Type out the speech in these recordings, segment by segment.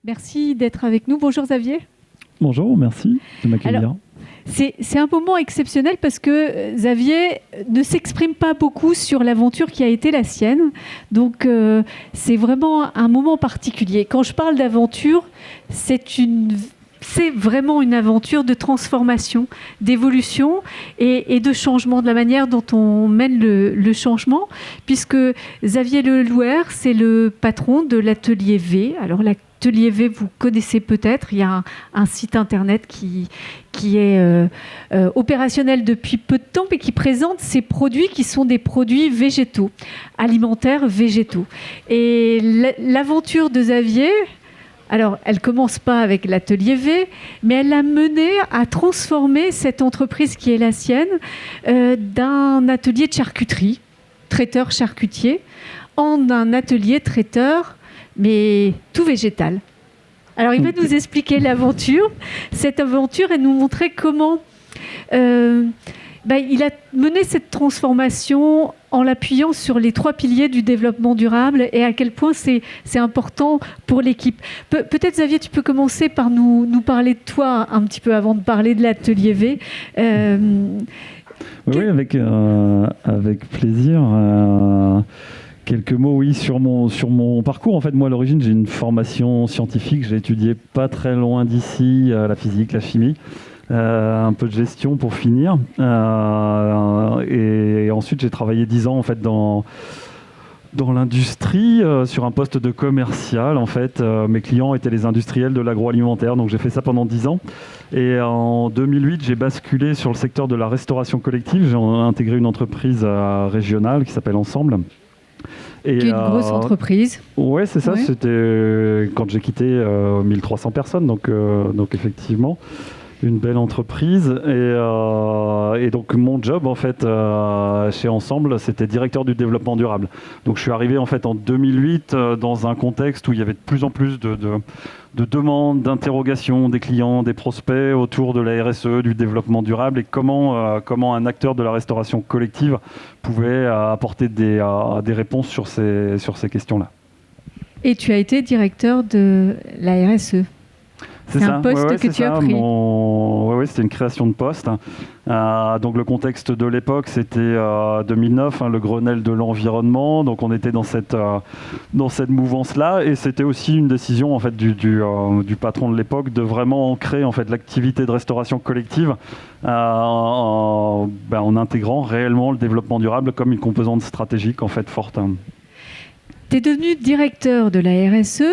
Merci d'être avec nous. Bonjour Xavier. Bonjour, merci de m'accueillir. C'est un moment exceptionnel parce que Xavier ne s'exprime pas beaucoup sur l'aventure qui a été la sienne. Donc c'est vraiment un moment particulier. Quand je parle d'aventure, c'est vraiment une aventure de transformation, d'évolution et de changement, de la manière dont on mène le changement, puisque Xavier Lelouer, c'est le patron de l'Atelier V. Alors l'Atelier V, vous connaissez peut-être, il y a un site internet qui est opérationnel depuis peu de temps, mais qui présente ces produits qui sont des produits végétaux, alimentaires végétaux. Et l'aventure de Xavier... Alors, elle ne commence pas avec l'Atelier V, mais elle l'a mené à transformer cette entreprise qui est la sienne d'un atelier de charcuterie, traiteur charcutier, en un atelier traiteur, mais tout végétal. Alors, il va nous expliquer l'aventure. Cette aventure et nous montrer comment il a mené cette transformation en l'appuyant sur les 3 piliers du développement durable et à quel point c'est important pour l'équipe. Peut-être, Xavier, tu peux commencer par nous parler de toi un petit peu avant de parler de l'Atelier V. Oui, avec plaisir. Quelques mots, oui, sur mon parcours. En fait, moi, à l'origine, j'ai une formation scientifique. J'ai étudié pas très loin d'ici la physique, la chimie. Un peu de gestion pour finir. Et ensuite, j'ai travaillé 10 ans en fait, dans l'industrie, sur un poste de commercial. En fait, mes clients étaient les industriels de l'agroalimentaire. Donc, j'ai fait ça pendant 10 ans. Et en 2008, j'ai basculé sur le secteur de la restauration collective. J'ai intégré une entreprise régionale qui s'appelle Ensemble. Et qui est une grosse entreprise. Oui, c'est ça. Ouais. C'était quand j'ai quitté 1300 personnes. Donc effectivement... une belle entreprise et donc mon job en fait chez Ensemble, c'était directeur du développement durable. Donc je suis arrivé en fait en 2008 dans un contexte où il y avait de plus en plus de demandes, d'interrogations des clients, des prospects autour de la RSE, du développement durable et comment un acteur de la restauration collective pouvait apporter des réponses sur ces questions-là. Et tu as été directeur de la RSE. C'est un poste que tu as pris. Oui, c'était une création de poste. Donc le contexte de l'époque, c'était 2009, le Grenelle de l'environnement. Donc on était dans cette mouvance-là, et c'était aussi une décision en fait du patron de l'époque de vraiment ancrer en fait l'activité de restauration collective en intégrant réellement le développement durable comme une composante stratégique en fait forte. Tu es devenu directeur de la RSE,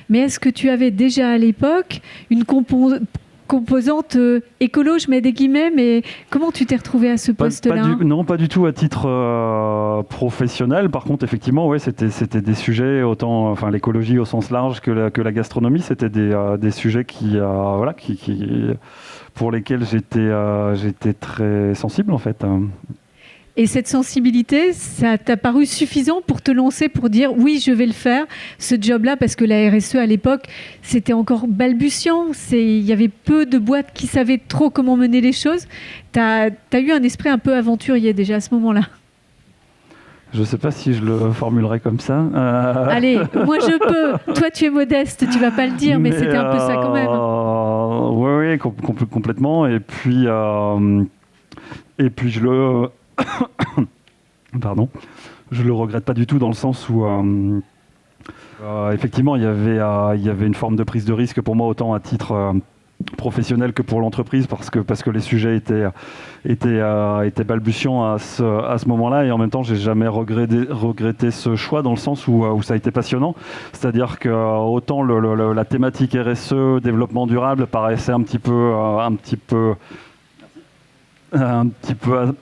mais est-ce que tu avais déjà à l'époque une composante écolo, je mets des guillemets, mais comment tu t'es retrouvé à ce poste-là ? Non, pas du tout à titre professionnel. Par contre, effectivement, ouais, c'était des sujets, autant l'écologie au sens large que la gastronomie, c'était des sujets pour lesquels j'étais très sensible en fait. Et cette sensibilité, ça t'a paru suffisant pour te lancer, pour dire oui, je vais le faire, ce job-là, parce que la RSE à l'époque, c'était encore balbutiant. Il y avait peu de boîtes qui savaient trop comment mener les choses. Tu as eu un esprit un peu aventurier déjà à ce moment-là. Je ne sais pas si je le formulerais comme ça. Allez, moi je peux. Toi, tu es modeste, tu ne vas pas le dire, mais c'était un peu ça quand même. Oui, complètement. Et puis je le... Pardon. Je le regrette pas du tout dans le sens où effectivement il y avait une forme de prise de risque pour moi autant à titre professionnel que pour l'entreprise parce que les sujets étaient balbutiants à ce moment-là, et en même temps j'ai jamais regretté ce choix dans le sens où ça a été passionnant. C'est-à-dire que autant la thématique RSE, développement durable paraissait un petit peu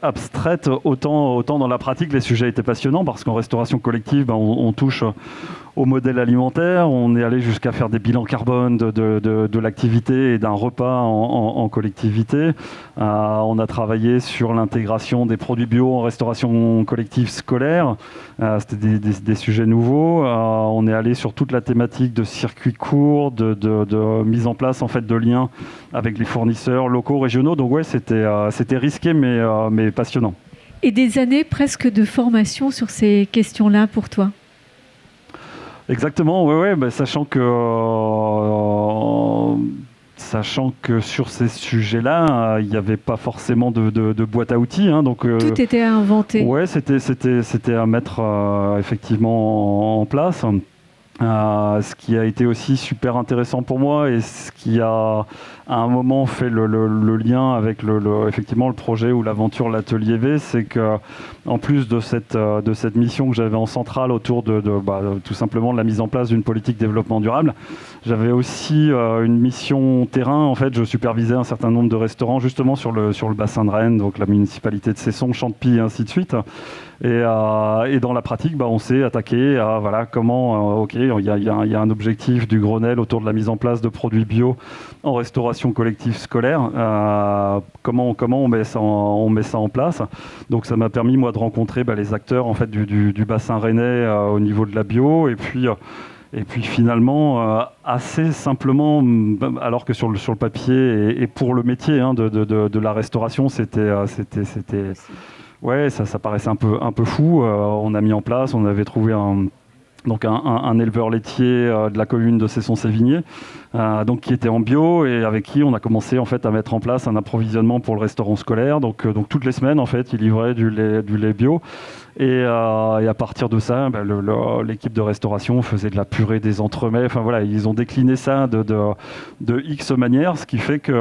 abstraite, autant dans la pratique les sujets étaient passionnants parce qu'en restauration collective on touche au modèle alimentaire. On est allé jusqu'à faire des bilans carbone de l'activité et d'un repas en collectivité. On a travaillé sur l'intégration des produits bio en restauration collective scolaire. C'était des sujets nouveaux. On est allé sur toute la thématique de circuits courts, de mise en place en fait de liens avec les fournisseurs locaux, régionaux. Donc ouais, c'était risqué mais passionnant. Et des années presque de formation sur ces questions-là pour toi. Exactement, ouais, sachant que sur ces sujets-là, il n'y avait pas forcément de boîte à outils. Donc, tout était à inventer. Ouais, c'était à mettre effectivement en place. Ce qui a été aussi super intéressant pour moi et ce qui a à un moment fait le lien avec effectivement le projet ou l'aventure l'Atelier V, c'est que en plus de cette mission que j'avais en centrale autour de tout simplement de la mise en place d'une politique développement durable, j'avais aussi une mission terrain. En fait, je supervisais un certain nombre de restaurants justement sur le bassin de Rennes, donc la municipalité de Cesson, Champy et ainsi de suite. Et dans la pratique, on s'est attaqué à comment, il y a un objectif du Grenelle autour de la mise en place de produits bio en restauration collective scolaire. Comment on met ça en place. Donc ça m'a permis moi de rencontrer les acteurs en fait du bassin rennais au niveau de la bio et puis finalement, assez simplement, alors que sur le papier et pour le métier de la restauration, ouais, ça paraissait un peu fou. On a mis en place, on avait trouvé un éleveur laitier de la commune de Cesson-Sévigné, donc qui était en bio et avec qui on a commencé en fait à mettre en place un approvisionnement pour le restaurant scolaire. Donc toutes les semaines en fait, il livrait du lait bio. Et à partir de ça, l'équipe de restauration faisait de la purée, des entremets. Enfin voilà, ils ont décliné ça de X manières, ce qui fait que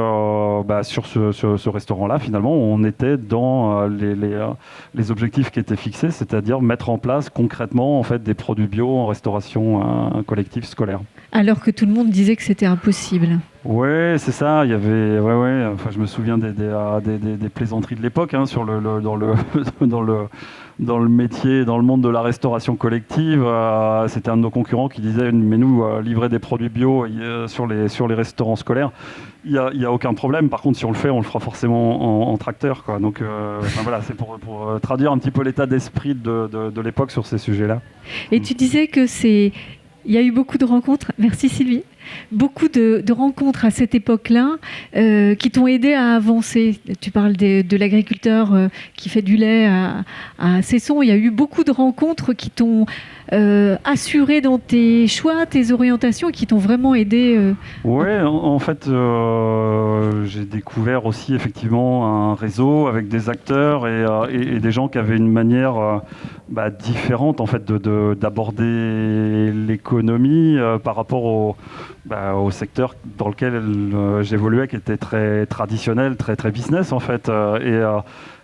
sur ce restaurant-là, finalement, on était dans les objectifs qui étaient fixés, c'est-à-dire mettre en place concrètement en fait des produits bio en restauration collective scolaire. Alors que tout le monde disait que c'était impossible. Ouais, c'est ça. Il y avait, Enfin, je me souviens des plaisanteries de l'époque dans le métier, dans le monde de la restauration collective. C'était un de nos concurrents qui disait, mais nous, livrer des produits bio sur les restaurants scolaires, il y a aucun problème. Par contre, si on le fait, on le fera forcément en tracteur, quoi. Donc, voilà, c'est pour traduire un petit peu l'état d'esprit de l'époque sur ces sujets-là. Et tu disais que il y a eu beaucoup de rencontres. Merci Sylvie. Beaucoup de rencontres à cette époque-là qui t'ont aidé à avancer. Tu parles de l'agriculteur qui fait du lait à Cesson. Il y a eu beaucoup de rencontres qui t'ont assuré dans tes choix, tes orientations, qui t'ont vraiment aidé. Ouais, en fait, j'ai découvert aussi effectivement un réseau avec des acteurs et des gens qui avaient une manière différente en fait d'aborder l'économie par rapport au secteur dans lequel j'évoluais, qui était très traditionnel, très très business en fait.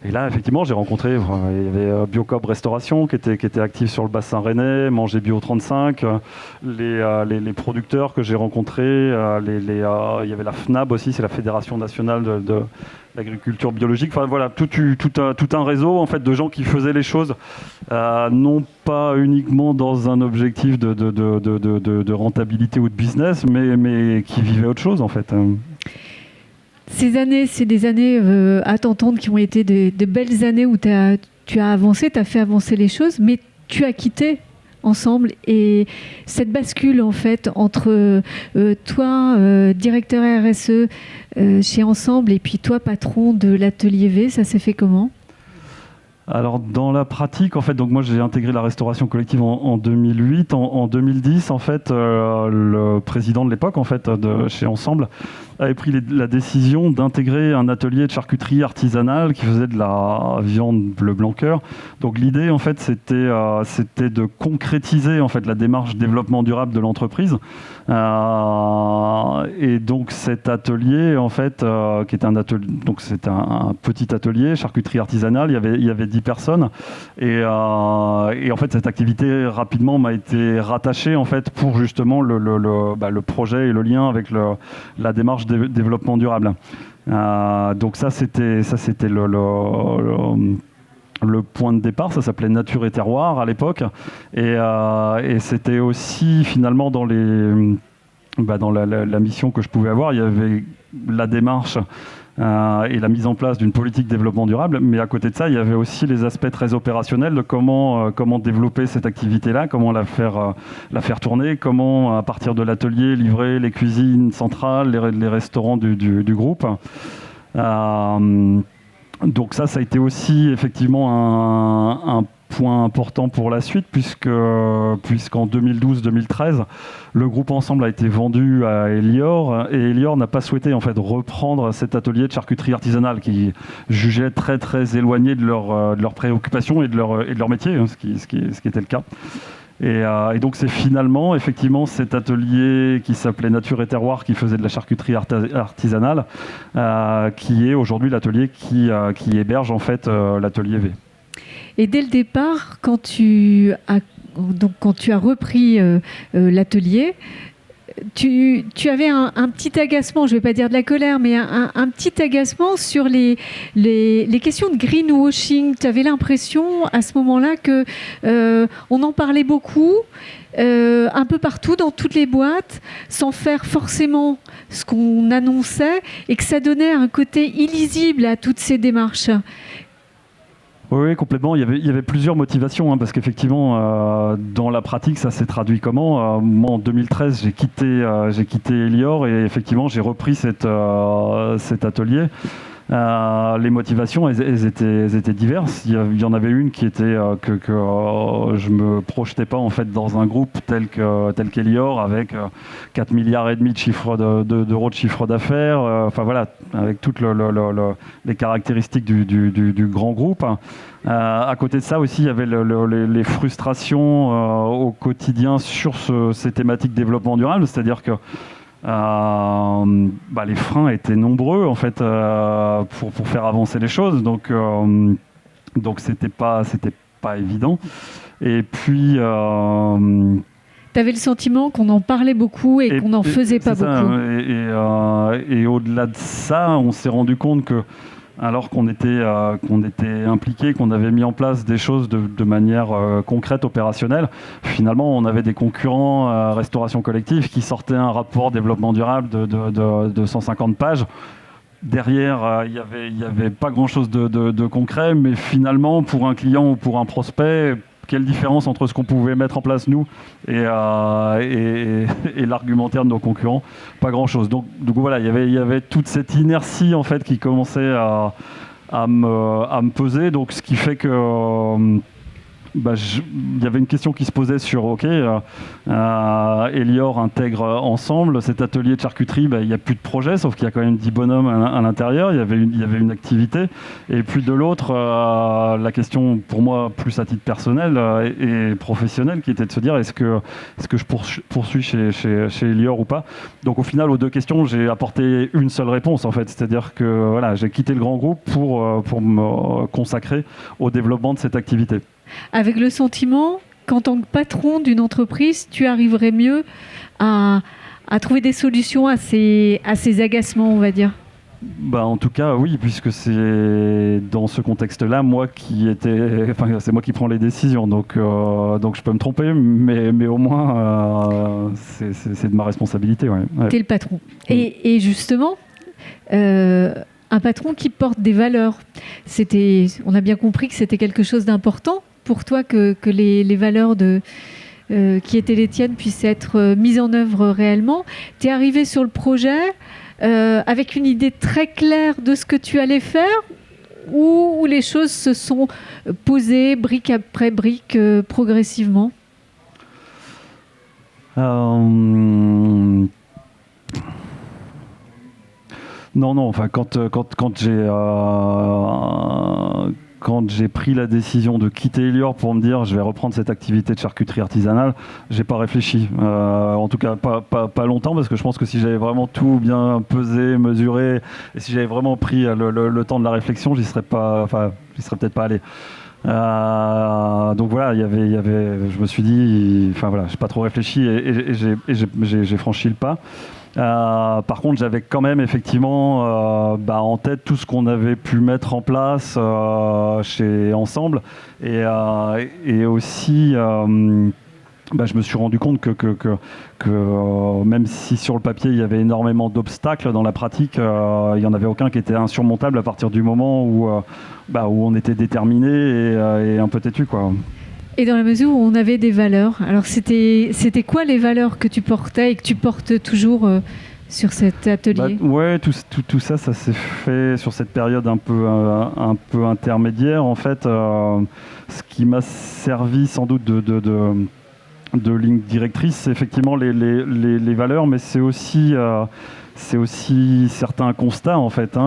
Et là, effectivement, j'ai rencontré, il y avait Biocoop Restauration qui était actif sur le bassin rennais, Manger Bio 35, les producteurs que j'ai rencontrés, il y avait la FNAB aussi, c'est la Fédération nationale de l'agriculture biologique. Enfin voilà, tout un réseau en fait de gens qui faisaient les choses non pas uniquement dans un objectif de rentabilité ou de business, mais qui vivaient autre chose en fait. Ces années, c'est des années à t'entendre qui ont été de belles années où tu as avancé, tu as fait avancer les choses, mais tu as quitté Ensemble. Et cette bascule, en fait, entre toi, directeur RSE chez Ensemble, et puis toi, patron de l'Atelier V, ça s'est fait comment ? Alors dans la pratique, en fait, donc moi j'ai intégré la restauration collective en 2008. En 2010, en fait, le président de l'époque, en fait, de chez Ensemble, avait pris la décision d'intégrer un atelier de charcuterie artisanale qui faisait de la viande bleu blanc cœur. Donc l'idée, en fait, c'était de concrétiser en fait la démarche développement durable de l'entreprise. Et donc cet atelier, en fait, qui est un atelier, donc c'était un petit atelier charcuterie artisanale. Il y avait 10 personnes et en fait cette activité rapidement m'a été rattachée en fait pour justement le projet et le lien avec la démarche développement durable. Donc ça c'était le point de départ. Ça s'appelait Nature et Terroir à l'époque. Et c'était aussi finalement dans la mission que je pouvais avoir, il y avait la démarche et la mise en place d'une politique de développement durable, mais à côté de ça, il y avait aussi les aspects très opérationnels de comment développer cette activité-là, comment la faire tourner, comment à partir de l'atelier livrer les cuisines centrales, les restaurants du groupe. Donc ça a été aussi effectivement un point important pour la suite, puisqu'en 2012-2013, le groupe Ensemble a été vendu à Elior, et Elior n'a pas souhaité en fait reprendre cet atelier de charcuterie artisanale qui jugeait très très éloigné de leurs préoccupations et de leur métier, ce qui était le cas. Et donc c'est finalement effectivement cet atelier qui s'appelait Nature et Terroir, qui faisait de la charcuterie artisanale, qui est aujourd'hui l'atelier qui héberge en fait l'atelier V. Et dès le départ, quand tu as repris l'atelier, tu avais un petit agacement, je ne vais pas dire de la colère, mais un petit agacement sur les questions de greenwashing. Tu avais l'impression à ce moment-là qu'on en parlait beaucoup, un peu partout dans toutes les boîtes, sans faire forcément ce qu'on annonçait, et que ça donnait un côté illisible à toutes ces démarches. Oui, complètement. Il y avait plusieurs motivations, parce qu'effectivement, dans la pratique, ça s'est traduit comment ? Moi, en 2013, j'ai quitté Elior, et effectivement, j'ai repris cet atelier. Les motivations, elles étaient diverses. Il y en avait une qui était que je me projetais pas en fait dans un groupe tel qu'Elior, avec 4 milliards et demi d'euros de chiffre d'affaires. Enfin voilà, avec toutes les caractéristiques du grand groupe. À côté de ça aussi, il y avait les frustrations au quotidien sur ces thématiques développement durable, c'est-à-dire que les freins étaient nombreux en fait pour faire avancer les choses, donc c'était pas évident. Et puis tu avais le sentiment qu'on en parlait beaucoup et qu'on n'en faisait pas beaucoup. Et au-delà de ça, on s'est rendu compte que alors qu'on était impliqués, qu'on avait mis en place des choses de manière concrète, opérationnelle, finalement on avait des concurrents restauration collective qui sortaient un rapport développement durable de 150 pages. Derrière, il y avait pas grand-chose de concret, mais finalement pour un client ou pour un prospect, quelle différence entre ce qu'on pouvait mettre en place nous et l'argumentaire de nos concurrents? Pas grand-chose. Donc voilà, il y avait toute cette inertie en fait qui commençait à me peser. Donc ce qui fait que il y avait une question qui se posait sur Elior intègre Ensemble cet atelier de charcuterie, il n'y a plus de projet, sauf qu'il y a quand même 10 bonhommes à l'intérieur, il y avait une activité, et puis de l'autre la question pour moi plus à titre personnel et professionnel qui était de se dire est-ce que je poursuis chez Elior ou pas. Donc au final aux deux questions j'ai apporté une seule réponse en fait, c'est-à-dire que voilà, j'ai quitté le grand groupe pour me consacrer au développement de cette activité. Avec le sentiment qu'en tant que patron d'une entreprise, tu arriverais mieux à trouver des solutions à ces agacements, on va dire. En tout cas, oui, puisque c'est dans ce contexte-là, c'est moi qui prends les décisions, donc je peux me tromper, mais au moins c'est de ma responsabilité. Ouais. T'es le patron. Et justement, un patron qui porte des valeurs. On a bien compris que c'était quelque chose d'important pour toi que les valeurs qui étaient les tiennes puissent être mises en œuvre réellement. Tu es arrivé sur le projet avec une idée très claire de ce que tu allais faire, ou les choses se sont posées brique après brique progressivement? Non, enfin quand j'ai pris la décision de quitter Elior pour me dire je vais reprendre cette activité de charcuterie artisanale, j'ai pas réfléchi. En tout cas pas longtemps, parce que je pense que si j'avais vraiment tout bien pesé, mesuré, et si j'avais vraiment pris le temps de la réflexion, j'y serais peut-être pas allé. Donc voilà, je me suis dit, j'ai pas trop réfléchi et j'ai franchi le pas. Par contre, j'avais quand même effectivement en tête tout ce qu'on avait pu mettre en place chez Ensemble et aussi je me suis rendu compte que même si sur le papier il y avait énormément d'obstacles, dans la pratique il n'y en avait aucun qui était insurmontable à partir du moment où on était déterminé et un peu têtu, quoi. Et dans la mesure où on avait des valeurs, alors c'était quoi les valeurs que tu portais et que tu portes toujours sur cet atelier ? Ouais, tout ça s'est fait sur cette période un peu intermédiaire. En fait, ce qui m'a servi sans doute de ligne directrice, c'est effectivement les valeurs, mais c'est aussi certains constats en fait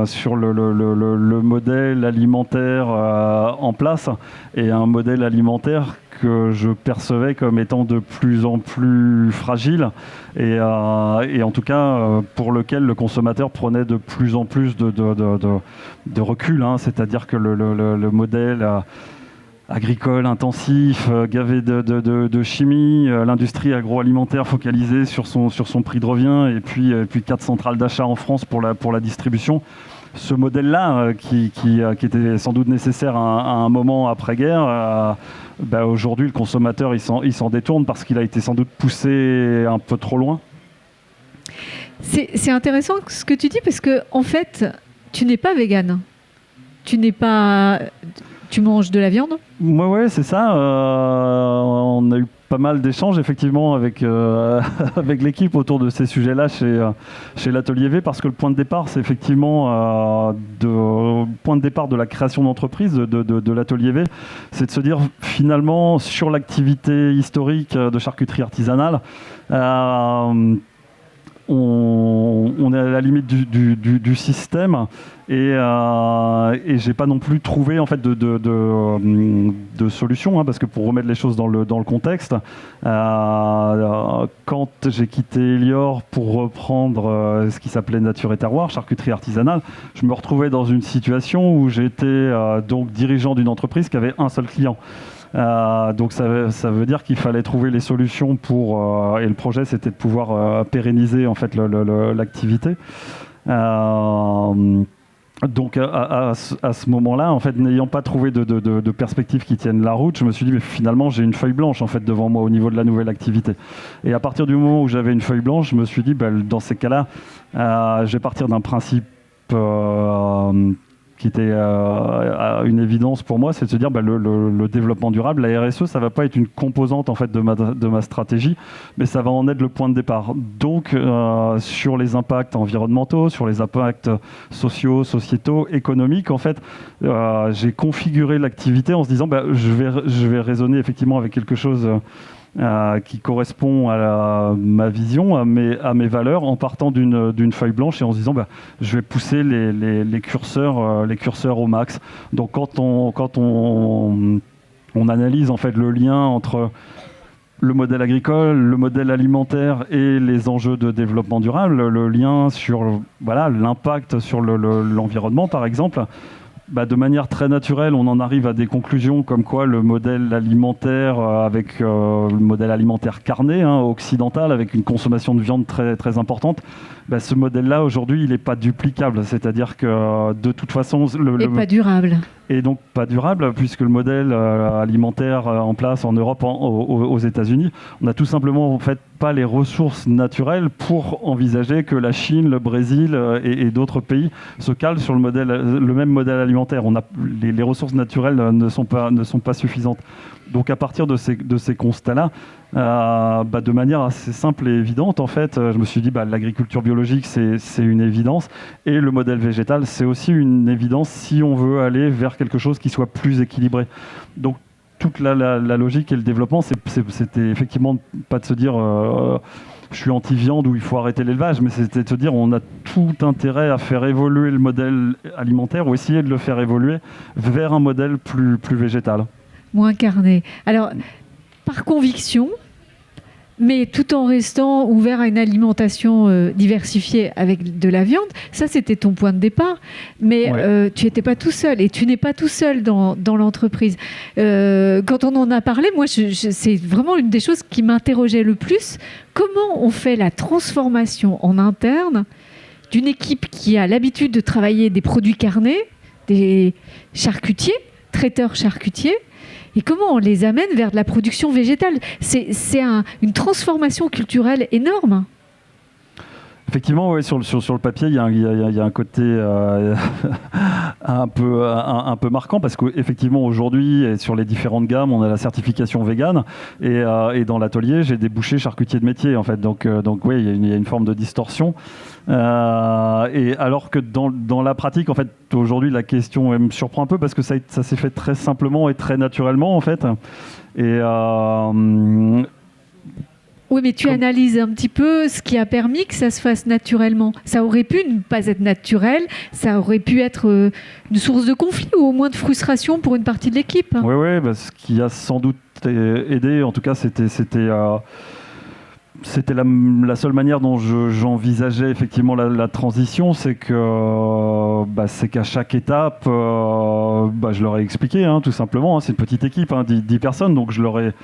sur le modèle alimentaire en place, et un modèle alimentaire que je percevais comme étant de plus en plus fragile et en tout cas pour lequel le consommateur prenait de plus en plus de recul, c'est-à-dire que le modèle agricole intensif, gavé de chimie, l'industrie agroalimentaire focalisée sur son prix de revient, et puis 4 centrales d'achat en France pour la distribution. Ce modèle-là, qui était sans doute nécessaire à un moment après-guerre, aujourd'hui le consommateur il s'en détourne parce qu'il a été sans doute poussé un peu trop loin. C'est intéressant ce que tu dis, parce que en fait, tu n'es pas végane. Tu manges de la viande ? Ouais, c'est ça. On a eu pas mal d'échanges effectivement avec l'équipe autour de ces sujets-là chez l'Atelier V, parce que le point de départ, c'est effectivement le point de départ de la création d'entreprise de l'Atelier V, c'est de se dire finalement sur l'activité historique de charcuterie artisanale, on est à la limite du système, et j'ai pas non plus trouvé en fait de solution, parce que pour remettre les choses dans le contexte, quand j'ai quitté Elior pour reprendre ce qui s'appelait Nature et Terroir, charcuterie artisanale, je me retrouvais dans une situation où j'étais donc dirigeant d'une entreprise qui avait un seul client. Donc ça veut dire qu'il fallait trouver les solutions pour et le projet c'était de pouvoir pérenniser en fait l'activité. Donc à ce moment-là, en fait, n'ayant pas trouvé de perspectives qui tiennent la route, je me suis dit mais finalement j'ai une feuille blanche en fait devant moi au niveau de la nouvelle activité. Et à partir du moment où j'avais une feuille blanche, je me suis dit dans ces cas-là, je vais partir d'un principe qui était une évidence pour moi, c'est de se dire le développement durable, la RSE, ça va pas être une composante en fait de ma stratégie, mais ça va en être le point de départ. Donc sur les impacts environnementaux, sur les impacts sociaux, sociétaux, économiques, en fait, j'ai configuré l'activité en se disant je vais raisonner effectivement avec quelque chose qui correspond à ma vision, à mes valeurs, en partant d'une feuille blanche et en se disant je vais pousser les curseurs au max. Donc quand on analyse en fait le lien entre le modèle agricole, le modèle alimentaire et les enjeux de développement durable, le lien sur l'impact sur l'environnement par exemple, de manière très naturelle, on en arrive à des conclusions comme quoi le modèle alimentaire, avec le modèle alimentaire carné, occidental, avec une consommation de viande très, très importante, ce modèle-là, aujourd'hui, il n'est pas duplicable. C'est-à-dire que, de toute façon... pas durable. Et donc pas durable, puisque le modèle alimentaire en place en Europe, aux États-Unis, on n'a tout simplement en fait pas les ressources naturelles pour envisager que la Chine, le Brésil et d'autres pays se calent sur le même modèle alimentaire. Les ressources naturelles ne sont pas suffisantes. Donc à partir de ces constats-là, de manière assez simple et évidente, en fait, je me suis dit l'agriculture biologique c'est une évidence, et le modèle végétal c'est aussi une évidence si on veut aller vers quelque chose qui soit plus équilibré. Donc toute la logique et le développement, c'était effectivement pas de se dire je suis anti-viande ou il faut arrêter l'élevage, mais c'était de se dire on a tout intérêt à faire évoluer le modèle alimentaire, ou essayer de le faire évoluer vers un modèle plus végétal. Moins carné. Alors, par conviction, mais tout en restant ouvert à une alimentation diversifiée avec de la viande. Ça, c'était ton point de départ. Mais tu n'étais pas tout seul et tu n'es pas tout seul dans l'entreprise. Quand on en a parlé, moi, c'est vraiment une des choses qui m'interrogeait le plus. Comment on fait la transformation en interne d'une équipe qui a l'habitude de travailler des produits carnés, des charcutiers, traiteurs charcutiers, et comment on les amène vers de la production végétale? C'est une transformation culturelle énorme. Effectivement, ouais, sur le papier, il y a un côté un peu marquant parce qu'effectivement, aujourd'hui, et sur les différentes gammes, on a la certification végane et dans l'atelier, j'ai des bouchers charcutiers de métier, en fait. Donc oui, il y a une forme de distorsion. Et alors que dans la pratique, en fait, aujourd'hui, la question me surprend un peu parce que ça s'est fait très simplement et très naturellement, en fait. Et oui, mais tu analyses un petit peu ce qui a permis que ça se fasse naturellement. Ça aurait pu ne pas être naturel, ça aurait pu être une source de conflit ou au moins de frustration pour une partie de l'équipe. Oui, bah, ce qui a sans doute aidé, en tout cas, c'était la seule manière dont j'envisageais effectivement la transition, c'est qu'à chaque étape, je leur ai expliqué, tout simplement, c'est une petite équipe, 10 personnes, donc je leur ai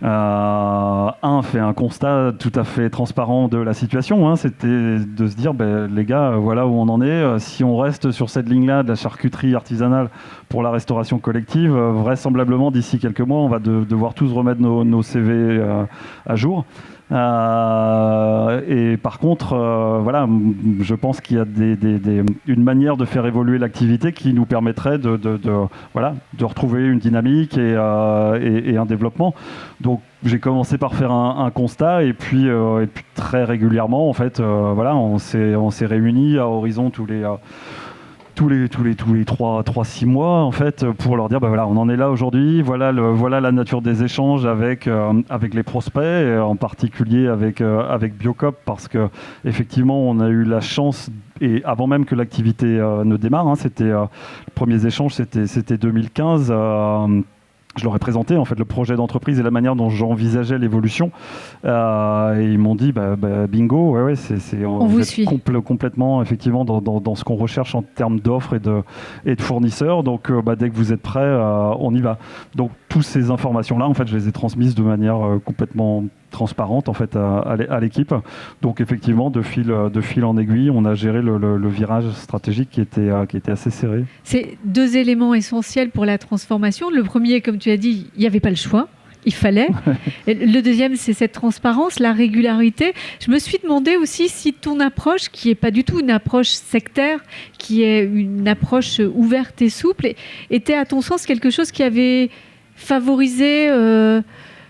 fait un constat tout à fait transparent de la situation, c'était de se dire, les gars, voilà où on en est. Si on reste sur cette ligne-là de la charcuterie artisanale pour la restauration collective, vraisemblablement d'ici quelques mois, on va devoir tous remettre nos CV à jour. Et par contre, je pense qu'il y a une manière de faire évoluer l'activité qui nous permettrait de retrouver une dynamique et un développement. Donc j'ai commencé par faire un constat et puis très régulièrement, en fait, on s'est réunis à horizon tous les 3-6 mois, en fait, pour leur dire on en est là aujourd'hui, voilà la nature des échanges avec les prospects, et en particulier avec Biocop, parce que effectivement on a eu la chance, et avant même que l'activité ne démarre, les premiers échanges c'était 2015. Je leur ai présenté en fait le projet d'entreprise et la manière dont j'envisageais l'évolution. Et ils m'ont dit bingo, on vous suit complètement effectivement dans ce qu'on recherche en termes d'offres et de fournisseurs. Donc dès que vous êtes prêts, on y va. Donc toutes ces informations-là, en fait, je les ai transmises de manière complètement transparente en fait à l'équipe. Donc effectivement, de fil en aiguille, on a géré le virage stratégique qui était assez serré. C'est 2 éléments essentiels pour la transformation. Le premier, comme tu as dit, il n'y avait pas le choix. Il fallait. Et le deuxième, c'est cette transparence, la régularité. Je me suis demandé aussi si ton approche, qui n'est pas du tout une approche sectaire, qui est une approche ouverte et souple, était à ton sens quelque chose qui avait favorisé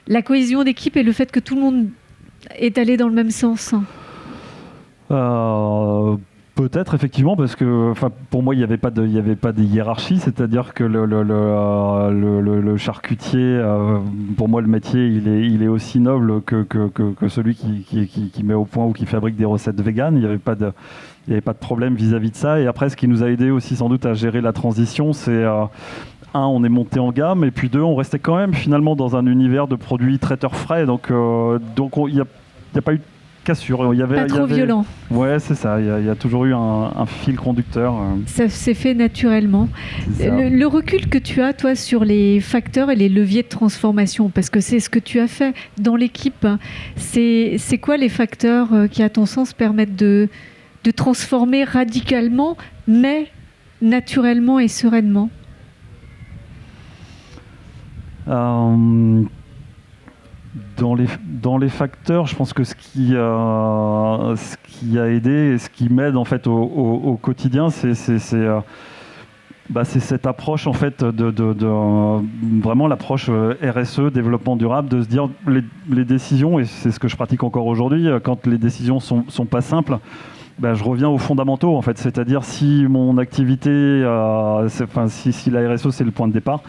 la cohésion d'équipe et le fait que tout le monde est allé dans le même sens. Peut-être effectivement, parce que pour moi il n'y avait pas de hiérarchie, c'est-à-dire que le charcutier, pour moi le métier il est aussi noble que celui qui met au point ou qui fabrique des recettes véganes. Il n'y avait pas de problème vis-à-vis de ça. Et après, ce qui nous a aidé aussi sans doute à gérer la transition, c'est on est monté en gamme, et puis 2, on restait quand même finalement dans un univers de produits traiteurs frais, donc il n'y a pas eu de cassure. Pas trop violent. Ouais, c'est ça, il y a toujours eu un fil conducteur. Ça s'est fait naturellement. Le recul que tu as, toi, sur les facteurs et les leviers de transformation, parce que c'est ce que tu as fait dans l'équipe, c'est quoi les facteurs qui, à ton sens, permettent de transformer radicalement, mais naturellement et sereinement? Dans les facteurs, je pense que ce qui a aidé et ce qui m'aide en fait au quotidien, c'est cette approche en fait de vraiment l'approche RSE, développement durable, de se dire les décisions, et c'est ce que je pratique encore aujourd'hui, quand les décisions sont pas simples. Je reviens aux fondamentaux en fait, c'est-à-dire si mon activité, si la RSE c'est le point de départ,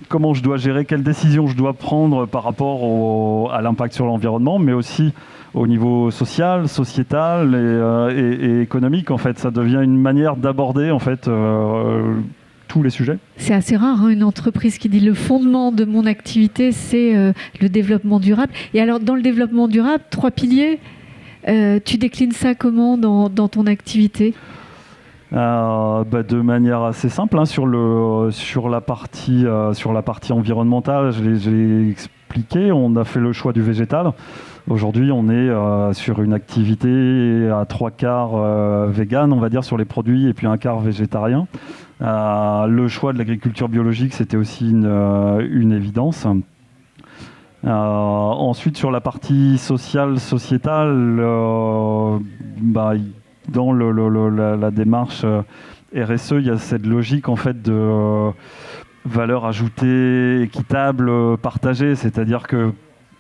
comment je dois gérer, quelles décisions je dois prendre par rapport à l'impact sur l'environnement, mais aussi au niveau social, sociétal et économique en fait. Ça devient une manière d'aborder en fait tous les sujets. C'est assez rare, hein, une entreprise qui dit le fondement de mon activité, c'est le développement durable. Et alors, dans le développement durable, 3 piliers, tu déclines ça comment dans ton activité ? De manière assez simple, hein, sur la partie environnementale, je l'ai expliqué, on a fait le choix du végétal. Aujourd'hui, on est sur une activité à 3/4 vegan, on va dire, sur les produits, et puis 1/4 végétarien. Le choix de l'agriculture biologique, c'était aussi une évidence. Ensuite, sur la partie sociale, sociétale, dans la démarche RSE, il y a cette logique en fait de valeur ajoutée, équitable, partagée, c'est-à-dire que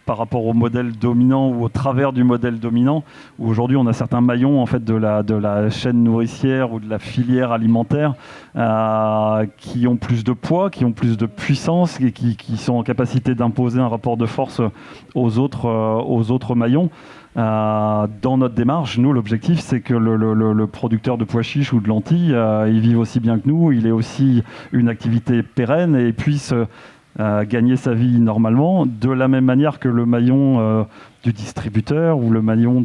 par rapport au modèle dominant ou au travers du modèle dominant, où aujourd'hui on a certains maillons en fait de la chaîne nourricière ou de la filière alimentaire qui ont plus de poids, qui ont plus de puissance et qui sont en capacité d'imposer un rapport de force aux autres maillons. Dans notre démarche, nous, l'objectif, c'est que le producteur de pois chiches ou de lentilles, il vive aussi bien que nous, il ait aussi une activité pérenne et puisse gagner sa vie normalement, de la même manière que le maillon du distributeur ou le maillon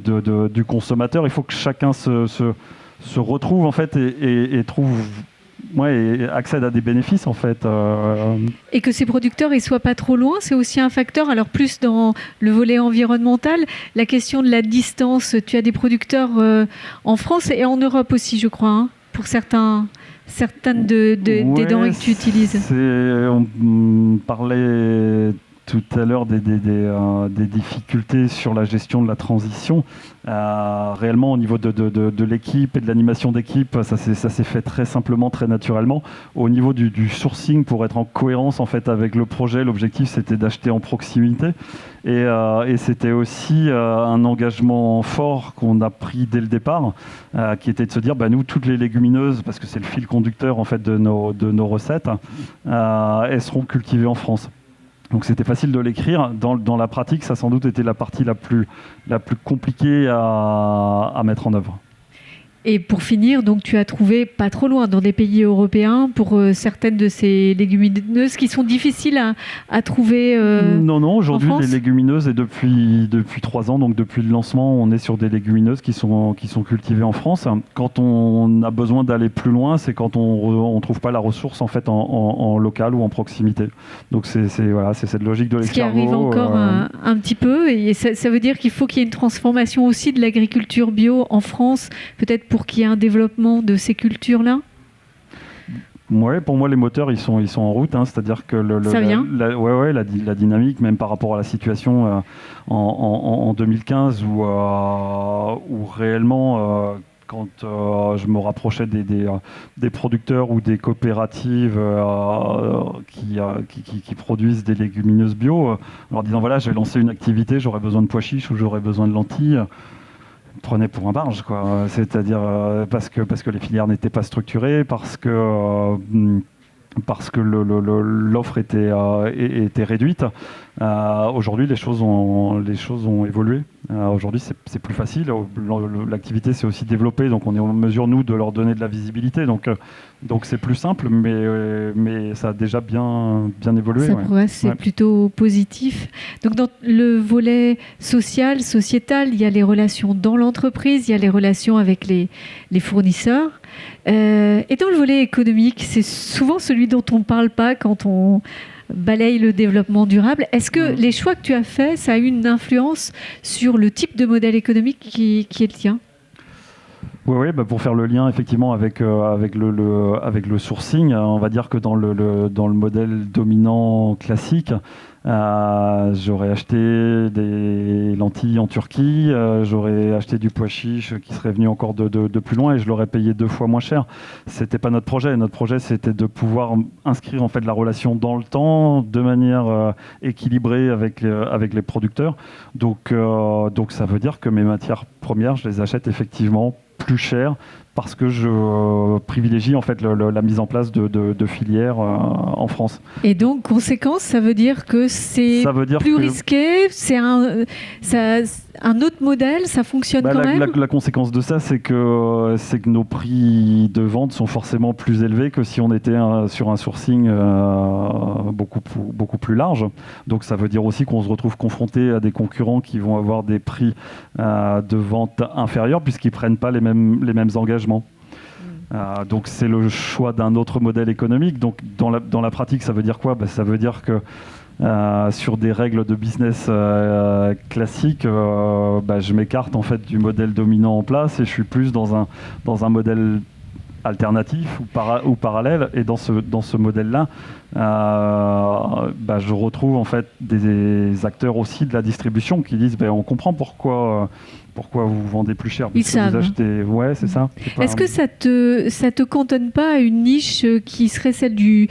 du consommateur. Il faut que chacun se retrouve en fait et trouve... et accède à des bénéfices en fait. Et que ces producteurs ne soient pas trop loin, c'est aussi un facteur. Alors plus dans le volet environnemental, la question de la distance. Tu as des producteurs en France et en Europe aussi, je crois, hein, pour certaines des denrées que tu utilises. On parlait tout à l'heure des difficultés sur la gestion de la transition. Réellement, au niveau de l'équipe et de l'animation d'équipe, ça s'est fait très simplement, très naturellement. Au niveau du sourcing, pour être en cohérence en fait avec le projet, l'objectif c'était d'acheter en proximité. Et c'était aussi un engagement fort qu'on a pris dès le départ, qui était de se dire, nous, toutes les légumineuses, parce que c'est le fil conducteur en fait de nos recettes, elles seront cultivées en France. Donc c'était facile de l'écrire. Dans la pratique, ça a sans doute été la partie la plus compliquée à mettre en œuvre. Et pour finir, donc tu as trouvé pas trop loin dans des pays européens pour certaines de ces légumineuses qui sont difficiles à trouver Non, aujourd'hui en France. les légumineuses, et depuis 3 ans, donc depuis le lancement, on est sur des légumineuses qui sont cultivées en France. Quand on a besoin d'aller plus loin, c'est quand on trouve pas la ressource en fait en local ou en proximité. Donc c'est cette logique de l'escargot. Ce qui arrive encore un petit peu, et ça veut dire qu'il faut qu'il y ait une transformation aussi de l'agriculture bio en France, peut-être pour qu'il y ait un développement de ces cultures-là. Ouais, pour moi, les moteurs, ils sont en route. Hein, c'est-à-dire que la dynamique, même par rapport à la situation en 2015, où réellement, quand je me rapprochais des producteurs ou des coopératives qui produisent des légumineuses bio, en leur disant voilà, je vais lancer une activité, j'aurais besoin de pois chiches ou j'aurais besoin de lentilles. Prenait pour un barge, quoi. C'est-à-dire parce que les filières n'étaient pas structurées, parce que l'offre était réduite. Aujourd'hui, les choses ont évolué. Aujourd'hui, c'est plus facile. L'activité s'est aussi développée, donc on est en mesure, nous, de leur donner de la visibilité. Donc c'est plus simple, mais ça a déjà bien évolué. Ça progresse, c'est plutôt positif. Donc dans le volet social, sociétal, il y a les relations dans l'entreprise, il y a les relations avec les fournisseurs. Et dans le volet économique, c'est souvent celui dont on ne parle pas quand on balaye le développement durable. Est-ce que les choix que tu as faits, ça a eu une influence sur le type de modèle économique qui est le tien ? Oui, pour faire le lien effectivement avec le sourcing, on va dire que dans le modèle dominant classique, j'aurais acheté des lentilles en Turquie, j'aurais acheté du pois chiche qui serait venu encore de plus loin et je l'aurais payé 2 fois moins cher. C'était pas notre projet. Notre projet, c'était de pouvoir inscrire en fait la relation dans le temps de manière équilibrée avec les producteurs. Donc ça veut dire que mes matières premières, je les achète effectivement plus cher parce que je privilégie en fait la mise en place de filières en France. Et donc, conséquence, ça veut dire que c'est plus risqué, c'est un autre modèle, ça fonctionne quand même. La conséquence de ça, c'est que nos prix de vente sont forcément plus élevés que si on était sur un sourcing beaucoup plus large. Donc ça veut dire aussi qu'on se retrouve confronté à des concurrents qui vont avoir des prix de vente inférieurs puisqu'ils ne prennent pas les mêmes engagements. Donc c'est le choix d'un autre modèle économique. Donc dans la pratique, ça veut dire quoi ? Ça veut dire que sur des règles de business classiques, je m'écarte en fait du modèle dominant en place et je suis plus dans un modèle alternatif ou parallèle. Et dans ce modèle-là, je retrouve en fait des acteurs aussi de la distribution qui disent on comprend pourquoi vous vendez plus cher. Ils savent. Vous achetez... Ouais, c'est ça. Est-ce que ça te cantonne pas à une niche qui serait celle du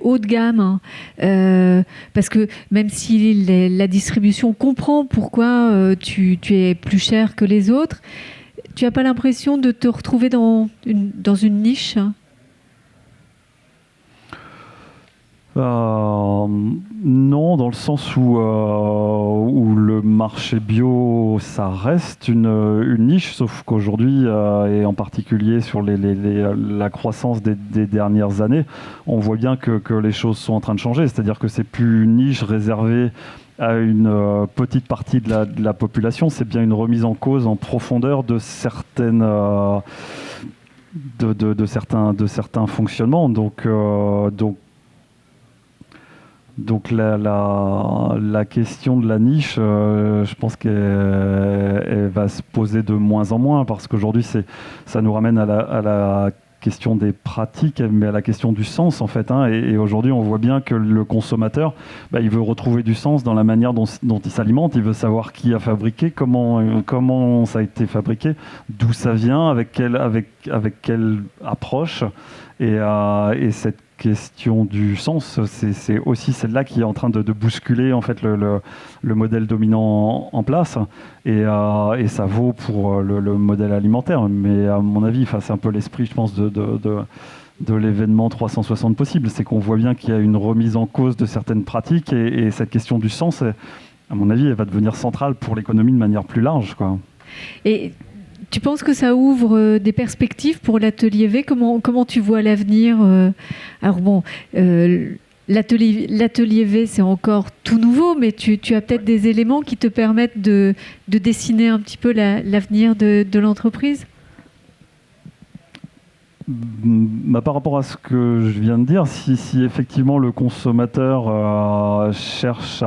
haut de gamme, parce que même si la distribution comprend pourquoi tu es plus cher que les autres, tu n'as pas l'impression de te retrouver dans une niche ? Non, dans le sens où le marché bio, ça reste une niche, sauf qu'aujourd'hui, et en particulier sur la croissance des dernières années, on voit bien que les choses sont en train de changer. C'est-à-dire que c'est plus une niche réservée à une petite partie de la population, c'est bien une remise en cause en profondeur de certaines... de certains fonctionnements. Donc la question de la niche, je pense qu'elle va se poser de moins en moins parce qu'aujourd'hui, ça nous ramène à la question des pratiques, mais à la question du sens en fait. Et aujourd'hui, on voit bien que le consommateur, il veut retrouver du sens dans la manière dont il s'alimente. Il veut savoir qui a fabriqué, comment ça a été fabriqué, d'où ça vient, avec quelle approche. Et cette question du sens, c'est aussi celle-là qui est en train de bousculer en fait le modèle dominant en place, et ça vaut pour le modèle alimentaire, mais à mon avis, c'est un peu l'esprit, je pense, de l'événement 360 possible, c'est qu'on voit bien qu'il y a une remise en cause de certaines pratiques, et cette question du sens, à mon avis, elle va devenir centrale pour l'économie de manière plus large, quoi. Et tu penses que ça ouvre des perspectives pour l'atelier V ? Comment tu vois l'avenir ? Alors bon, l'atelier V, c'est encore tout nouveau, mais tu as peut-être des éléments qui te permettent de dessiner un petit peu l'avenir de l'entreprise ? Par rapport à ce que je viens de dire, si effectivement le consommateur cherche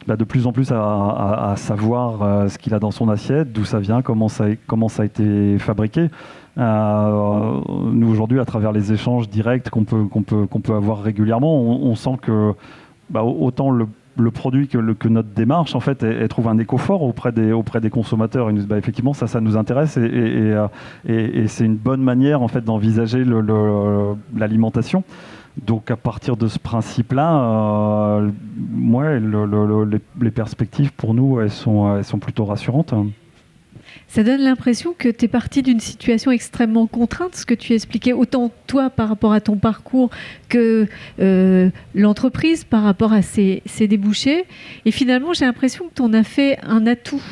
de plus en plus à savoir ce qu'il a dans son assiette, d'où ça vient, comment ça a été fabriqué. Nous aujourd'hui, à travers les échanges directs qu'on peut avoir régulièrement, on sent que autant le produit que notre démarche en fait elle trouve un écho fort auprès des consommateurs. Ils nous disent effectivement ça nous intéresse, et c'est une bonne manière en fait d'envisager l'alimentation. Donc à partir de ce principe-là, les perspectives pour nous, elles sont plutôt rassurantes. Ça donne l'impression que tu es parti d'une situation extrêmement contrainte, ce que tu expliquais, autant toi par rapport à ton parcours que l'entreprise par rapport à ses débouchés. Et finalement, j'ai l'impression que tu en as fait un atout.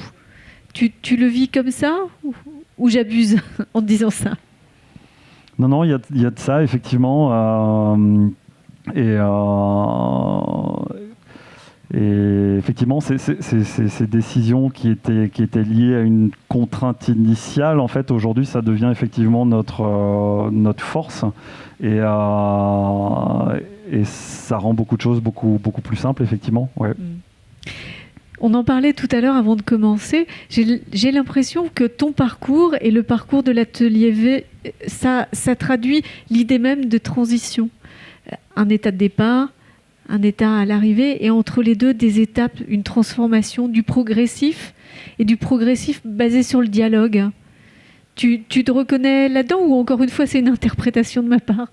Tu le vis comme ça ou j'abuse en te disant ça ? Non, il y a de ça, effectivement. Et effectivement, ces décisions qui étaient liées à une contrainte initiale, en fait, aujourd'hui, ça devient effectivement notre force. Et ça rend beaucoup de choses beaucoup plus simples, effectivement. Ouais. On en parlait tout à l'heure avant de commencer. J'ai l'impression que ton parcours et le parcours de l'atelier V, ça traduit l'idée même de transition. Un état de départ, un état à l'arrivée, et entre les deux, des étapes, une transformation du progressif, et du progressif basé sur le dialogue. Tu te reconnais là-dedans, ou encore une fois, c'est une interprétation de ma part ?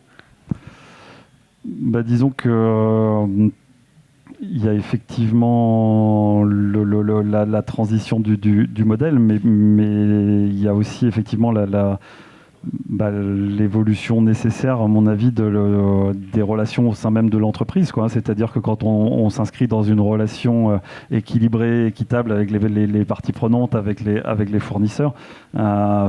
Disons que... il y a effectivement la transition du modèle, mais il y a aussi effectivement l'évolution nécessaire, à mon avis, des relations au sein même de l'entreprise, quoi. C'est-à-dire que quand on s'inscrit dans une relation équilibrée, équitable avec les parties prenantes, avec les fournisseurs,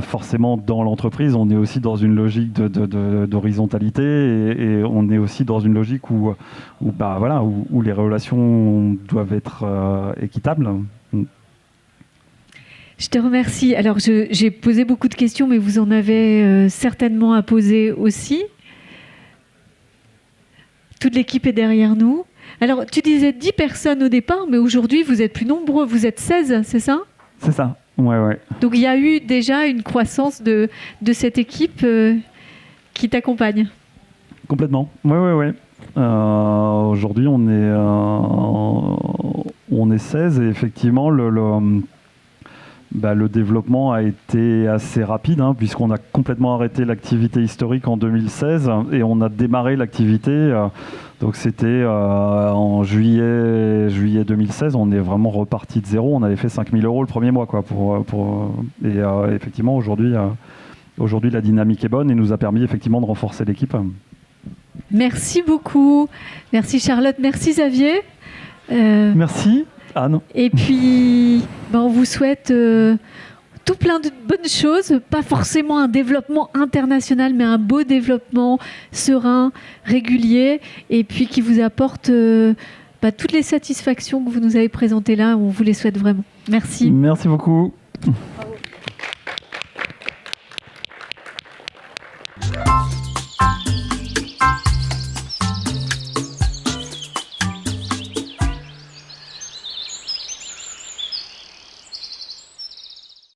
forcément dans l'entreprise, on est aussi dans une logique d'horizontalité et on est aussi dans une logique où les relations doivent être équitables. Je te remercie. Alors, j'ai posé beaucoup de questions, mais vous en avez certainement à poser aussi. Toute l'équipe est derrière nous. Alors, tu disais 10 personnes au départ, mais aujourd'hui, vous êtes plus nombreux. Vous êtes 16, c'est ça ? C'est ça, ouais. Donc, il y a eu déjà une croissance de cette équipe qui t'accompagne. Complètement, ouais. Aujourd'hui, on est 16 et effectivement, le développement a été assez rapide, puisqu'on a complètement arrêté l'activité historique en 2016 et on a démarré l'activité. Donc c'était en juillet 2016, on est vraiment reparti de zéro. On avait fait 5 000 € le premier mois, quoi, et effectivement, aujourd'hui, la dynamique est bonne et nous a permis effectivement de renforcer l'équipe. Merci beaucoup. Merci Charlotte, merci Xavier. Merci Anne. Et puis, on vous souhaite tout plein de bonnes choses, pas forcément un développement international, mais un beau développement serein, régulier, et puis qui vous apporte toutes les satisfactions que vous nous avez présentées là. On vous les souhaite vraiment. Merci. Merci beaucoup. Au revoir.